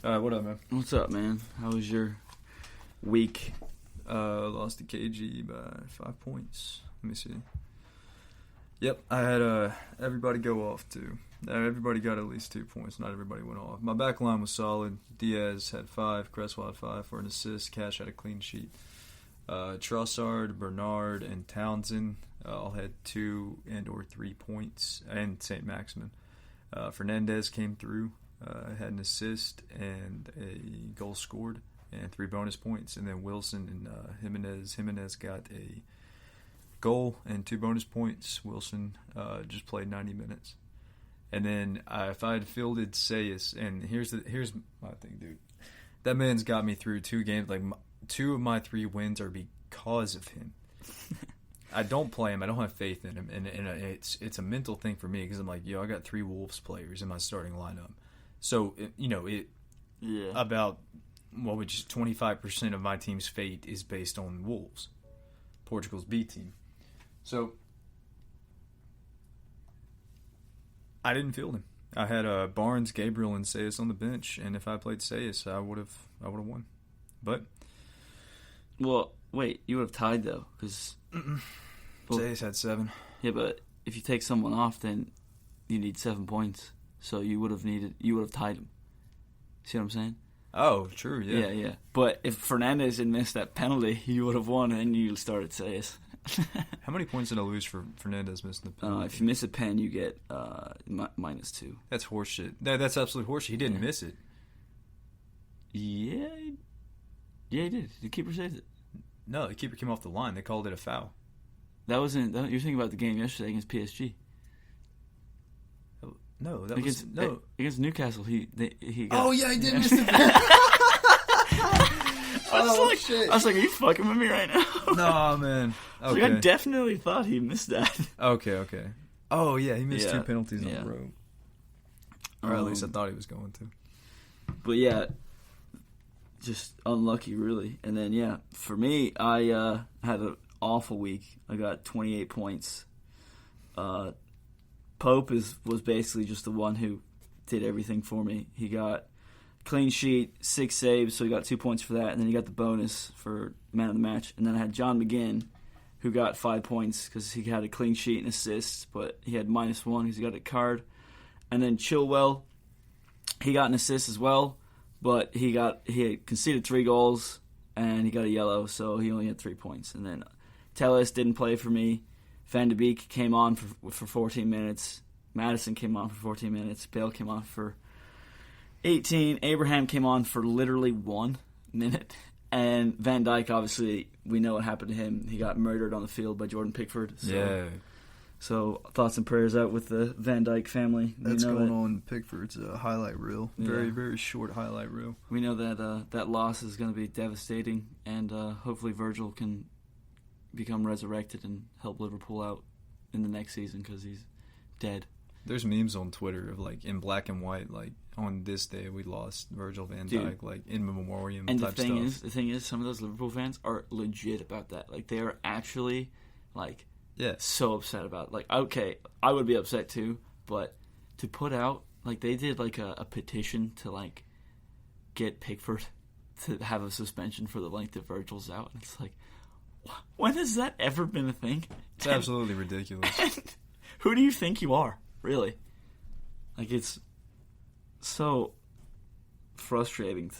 What up, man? What's up, man? How was your week? Lost to KG by 5 points. Let me see. Yep, I had everybody go off too. Everybody got at least 2 points. Not everybody went off. My back line was solid. Diaz had 5, Cresswell had 5 for an assist. Cash had a clean sheet. Trossard, Bernard, and Townsend all had 2 and or 3 points, and St. Maximin. Fernandez came through, had an assist and a goal scored, and 3 bonus points. And then Wilson and Jimenez got a goal and 2 bonus points. Wilson just played 90 minutes. And then if I had fielded Sayas, and here's my thing, dude. That man's got me through 2 games. Like 2 of my 3 wins are because of him. I don't play him. I don't have faith in him, and it's a mental thing for me because I'm like, I got 3 Wolves players in my starting lineup. So about 25% of my team's fate is based on Wolves, Portugal's B team. So I didn't field him. I had Barnes, Gabriel, and Sayas on the bench, and if I played Sayas, I would have won. But wait, you would have tied though, because Sayas had 7. Yeah, but if you take someone off, then you need 7 points. So you would have tied him. See what I'm saying? Oh, true. Yeah. Yeah. But if Fernandez had missed that penalty, you would have won, and you started Sayas. How many points did I lose for Fernandez missing the penalty? If you miss a pen, you get -2. That's horseshit. That's absolute horseshit. He didn't miss it. Yeah, he did. The keeper saved it. No, the keeper came off the line. They called it a foul. That wasn't. You're thinking about the game yesterday against PSG. No, against Newcastle. He got. Oh yeah, he did miss the pen. I was like, are you fucking with me right now? No, man. Okay. I definitely thought he missed that. Okay. Oh, yeah, he missed 2 penalties on the road. Or at least I thought he was going to. But, yeah, just unlucky, really. And then, for me, I had an awful week. I got 28 points. Pope was basically just the one who did everything for me. He got clean sheet, 6 saves, so he got 2 points for that, and then he got the bonus for man of the match. And then I had John McGinn, who got 5 points because he had a clean sheet and assists, but he had -1 because he got a card. And then Chilwell, he got an assist as well, but he had conceded 3 goals and he got a yellow, so he only had 3 points. And then Telles didn't play for me. Van de Beek came on for 14 minutes. Madison came on for 14 minutes. Bale came on for 18. Abraham came on for literally 1 minute. And Van Dijk, obviously, we know what happened to him. He got murdered on the field by Jordan Pickford. So thoughts and prayers out with the Van Dijk family. That's going on. Pickford's highlight reel. Very, very short highlight reel. We know that that loss is going to be devastating. And hopefully Virgil can become resurrected and help Liverpool out in the next season because he's dead. There's memes on Twitter of in black and white, on this day we lost Virgil van Dijk, in memoriam and type stuff. And the thing is, some of those Liverpool fans are legit about that. They are actually so upset about it. Okay, I would be upset too, but to put out they did a petition to get Pickford to have a suspension for the length that Virgil's out, and it's when has that ever been a thing? It's absolutely ridiculous. Who do you think you are? Really? It's so frustrating.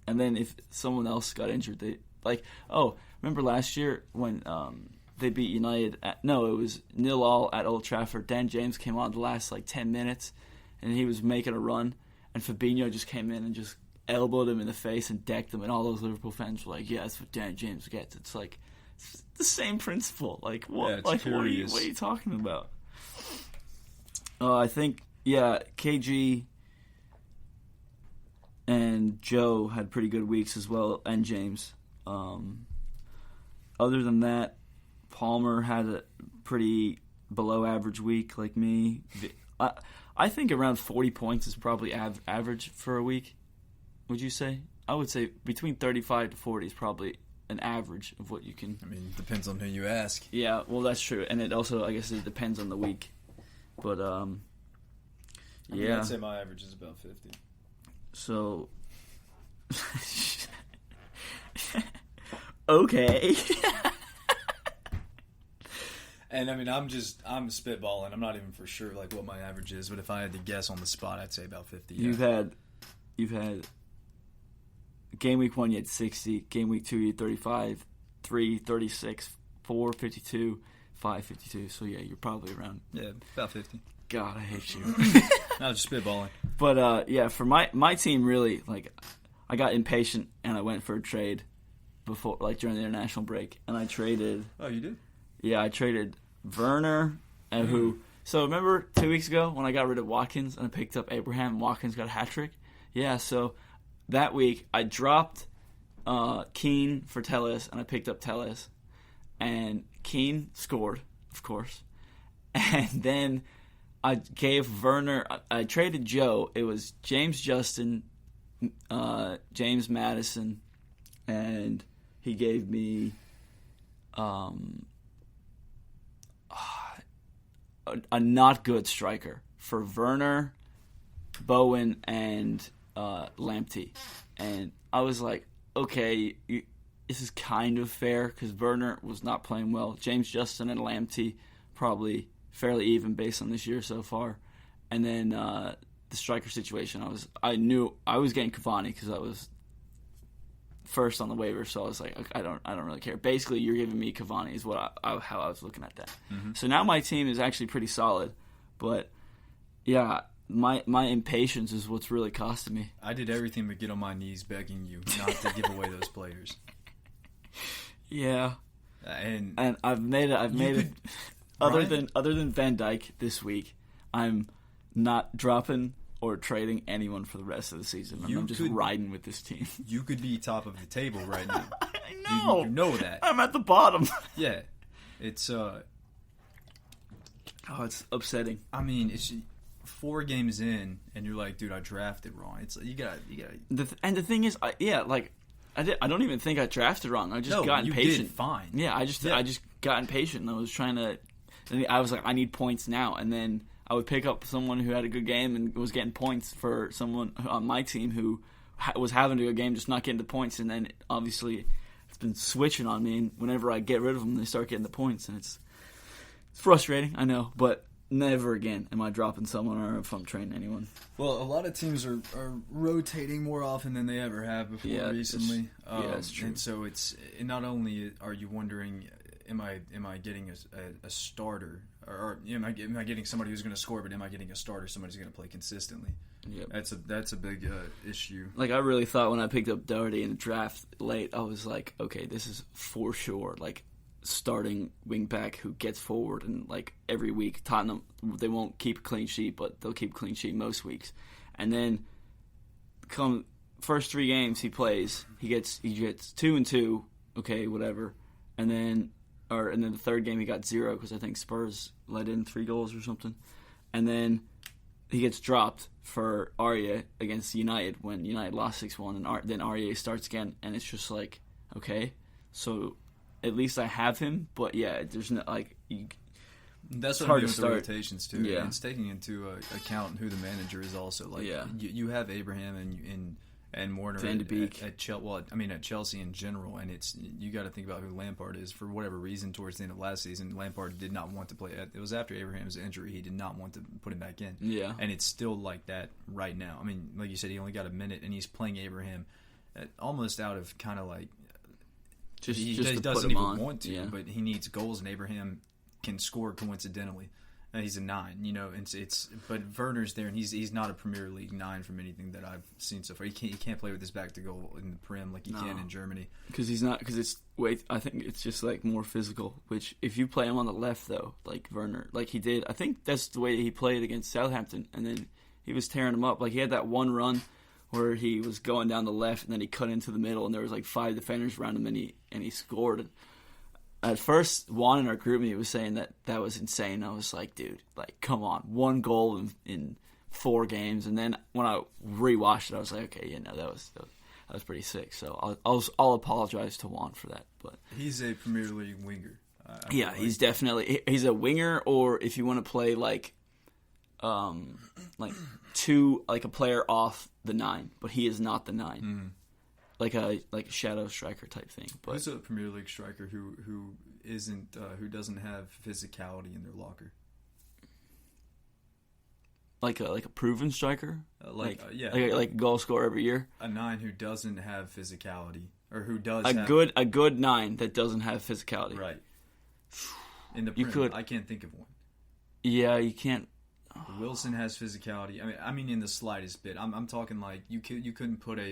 And then if someone else got injured, they remember last year when they beat United? It was 0-0 at Old Trafford. Dan James came on the last 10 minutes, and he was making a run, and Fabinho just came in and just elbowed him in the face and decked him, and all those Liverpool fans were like, "Yeah, that's what Dan James gets." It's it's the same principle. What? Yeah, what are you talking about? I think, KG and Joe had pretty good weeks as well, and James. Other than that, Palmer had a pretty below-average week like me. I think around 40 points is probably average for a week, would you say? I would say between 35 to 40 is probably an average of what you can... I mean, it depends on who you ask. Yeah, well, that's true. And it also, I guess, it depends on the week. But, yeah. I'd say my average is about 50. So, Okay. And I mean, I'm spitballing. I'm not even for sure like what my average is, but if I had to guess on the spot, I'd say about 50. You've had game week 1 you had 60, game week 2 you had 35, 3 36, 4 52, 5 52. So yeah, you're probably around about 50. God, I hate you. I was just spitballing. But yeah, for my team really, like, I got impatient and I went for a trade before, like, during the international break, and I traded. Oh, you did? Yeah, I traded Werner and who. So remember 2 weeks ago when I got rid of Watkins and I picked up Abraham and Watkins got a hat trick? Yeah, so that week I dropped Keane for Telles and I picked up Telles. And Keane scored, of course. And then I gave Werner, I traded Joe. It was James Justin, James Madison, and he gave me a not good striker for Werner, Bowen, and Lamptey. And I was like, okay, this is kind of fair because Werner was not playing well. James Justin and Lamptey probably fairly even based on this year so far. And then the striker situation, I knew I was getting Cavani because I was first on the waiver, so I was like, I don't really care. Basically, you're giving me Cavani is what how I was looking at that. Mm-hmm. So now my team is actually pretty solid, but yeah, my impatience is what's really costing me. I did everything but get on my knees begging you not to give away those players. Yeah, and I've made it. Other than Van Dijk this week, I'm not dropping or trading anyone for the rest of the season. I'm just riding with this team. You could be top of the table right now. I know. You know that. I'm at the bottom. Yeah. It's it's upsetting. I mean, it's 4 games in and you're like, dude, I drafted wrong. It's you got and the thing is, I don't even think I drafted wrong. I just got impatient. You did fine. Yeah, I just got impatient. I was trying to. I was like, I need points now, and then I would pick up someone who had a good game and was getting points for someone on my team who was having a good game, just not getting the points. And then obviously it's been switching on me. And whenever I get rid of them, they start getting the points, and it's frustrating. I know, but never again am I dropping someone or if I'm trading anyone. Well, a lot of teams are rotating more often than they ever have before recently. It's true. And so not only are you wondering, am I getting a starter, or am I getting somebody who's going to score, but am I getting a starter, somebody who's going to play consistently? Yep. That's a big issue. Like, I really thought when I picked up Doherty in the draft late, I was like, okay, this is for sure, like, starting wing back who gets forward, and like every week Tottenham, they won't keep a clean sheet, but they'll keep a clean sheet most weeks. And then come first 3 games he plays, he gets 2 and 2, okay, whatever. And then the third game he got 0 because I think Spurs let in 3 goals or something. And then he gets dropped for Aurier against United when United lost 6-1, and then Aurier starts again, and it's just like, okay, so at least I have him, but yeah, there's no, like, that's it's what hard to start. The rotations too. Yeah, it's taking into account who the manager is also. Like, yeah, you have Abraham and Warner Van de Beek at Chelsea in general, and you got to think about who Lampard is for whatever reason. Towards the end of last season, Lampard did not want to play. It was after Abraham's injury; he did not want to put him back in. Yeah, and it's still like that right now. I mean, like you said, he only got a minute, and he's playing Abraham almost out of kind of like. He doesn't even want to, but he needs goals, and Abraham can score coincidentally. He's a 9, and but Werner's there, and he's not a Premier League 9 from anything that I've seen so far. He can't play with his back to goal in the Prem like he can in Germany. Because I think it's just like more physical. Which if you play him on the left though, like Werner, like he did, I think that's the way he played against Southampton, and then he was tearing them up. Like he had that one run where he was going down the left, and then he cut into the middle, and there was like 5 defenders around him, and he scored. And at first, Juan in our group meet was saying that was insane. I was like, dude, like, come on, 1 goal in 4 games. And then when I rewatched it, I was like, okay, yeah, no, that was pretty sick. So I'll apologize to Juan for that. But he's a Premier League winger. Yeah, he's definitely he's a winger, or if you want to play like a player off the 9, but he is not the 9. like a shadow striker type thing. But who's a Premier League striker who isn't who doesn't have physicality in their locker? like a proven striker, like a goal scorer every year. A 9 who doesn't have physicality, or who does a good 9 that doesn't have physicality. Right. In the I can't think of one. Yeah, you can't. Wilson has physicality. I mean, in the slightest bit. I'm talking like you couldn't put a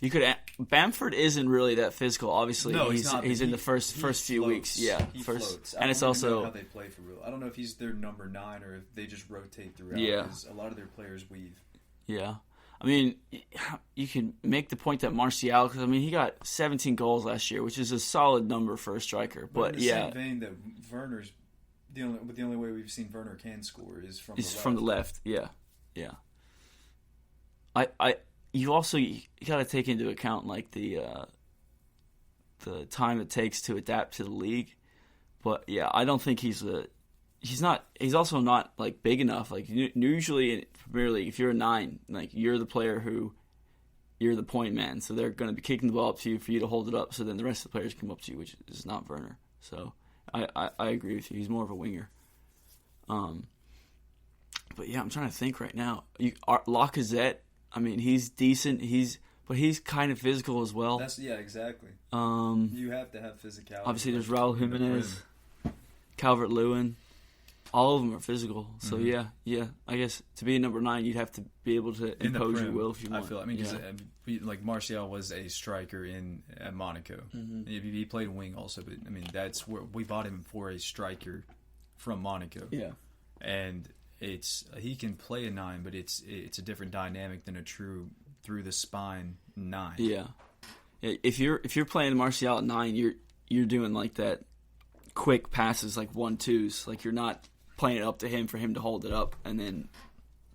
You could. Bamford isn't really that physical. Obviously, no, he's in the first few weeks. Yeah, he first, floats. and it's also know how they play for real. I don't know if he's their number 9 or if they just rotate throughout. Yeah, because a lot of their players weave. Yeah, I mean, you can make the point that Martial, because I mean, he got 17 goals last year, which is a solid number for a striker. But in the same vein that Werner's the only way we've seen Werner can score is from the left. Yeah. You got to take into account like the time it takes to adapt to the league. But yeah, I don't think he's also not like big enough. Like usually in Premier League, if you're a 9, like you're the player you're the point man. So they're going to be kicking the ball up to you for you to hold it up. So then the rest of the players come up to you, which is not Werner. So I agree with you. He's more of a winger. But yeah, I'm trying to think right now. Lacazette. I mean, he's decent. But he's kind of physical as well. Exactly. You have to have physicality. Obviously, there's Raul Jimenez, Calvert-Lewin. All of them are physical. So yeah. I guess to be a number 9, you'd have to be able to impose your will if you want. Like Martial was a striker at Monaco. Mm-hmm. He played wing also, but I mean that's where we bought him for a striker from Monaco. Yeah, and he can play a 9, but it's a different dynamic than a true through the spine 9. Yeah. If you're playing Martial at 9, you're doing like that quick passes, like 1-2s. Like you're not playing it up to him for him to hold it up and then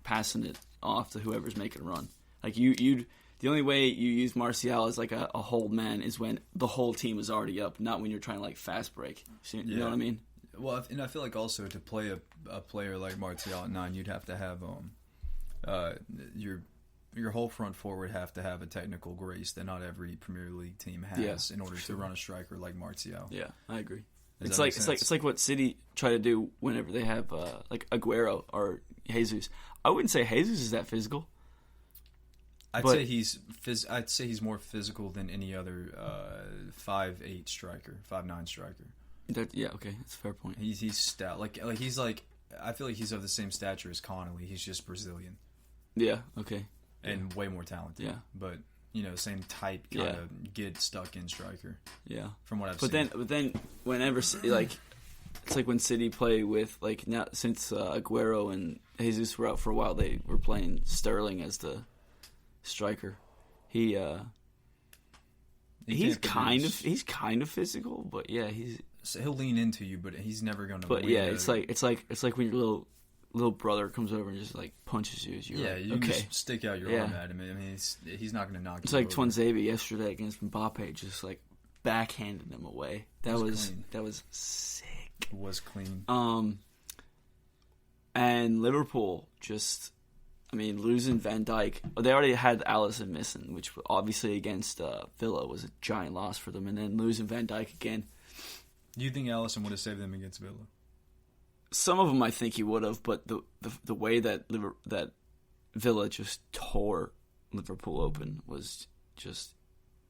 passing it off to whoever's making a run. Like the only way you use Martial as like a hold man is when the whole team is already up, not when you're trying to like fast break. You know what I mean? Well, and I feel like also to play a player like Martial at 9, you'd have to have your whole front four would have to have a technical grace that not every Premier League team has in order to run a striker like Martial. Yeah, I agree. It's like what City try to do whenever they have like Aguero or Jesus. I wouldn't say Jesus is that physical. I'd say he's more physical than any other 5'8" striker, 5'9" striker. Okay, that's a fair point. He's stout. Like he's like I feel like he's of the same stature as Connolly. He's just Brazilian. Yeah. Okay. And way more talented. Yeah. But same type kind of get stuck in striker. Yeah. From what I've seen. But then whenever like it's like when City play with like now since Aguero and Jesus were out for a while, they were playing Sterling as the striker. He's kind of physical, but yeah, so he'll lean into you, but he's never going to. But yeah, it's like when your little brother comes over and just like punches you. You just stick out your arm at him. I mean, he's not going to knock. It's like Tuanzebe yesterday against Mbappe, just like backhanded him away. That was sick. It was clean. And Liverpool just. I mean, losing Van Dijk. They already had Alisson missing, which obviously against Villa was a giant loss for them. And then losing Van Dijk again. Do you think Alisson would have saved them against Villa? Some of them I think he would have, but the way that Villa just tore Liverpool open was just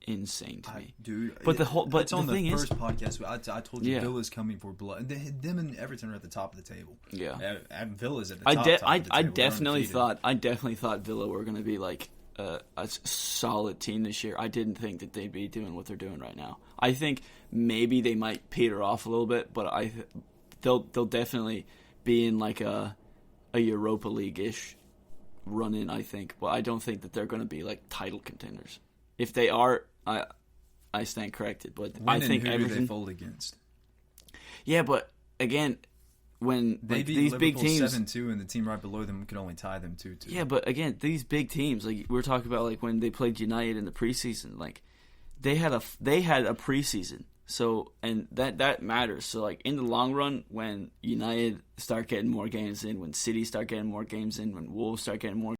insane to me, dude. But it's on the first podcast. I told you Villa's coming for blood. Them and Everton are at the top of the table. Yeah, and Villa's at the top. Of the table. I definitely thought Villa were going to be like a solid team this year. I didn't think that they'd be doing what they're doing right now. I think maybe they might peter off a little bit, but they'll definitely be in like a Europa League-ish run in. I think, but I don't think that they're going to be like title contenders. If they are, I stand corrected. But I think who Everton. Do they fold against? Yeah, but again, when they beat these Liverpool big teams 7-2, and the team right below them could only tie them 2-2. Yeah, but again, these big teams, like we're talking about, like when they played United in the preseason, like they had a preseason. So and that matters. So like in the long run, when United start getting more games in, when City start getting more games in, when Wolves start getting more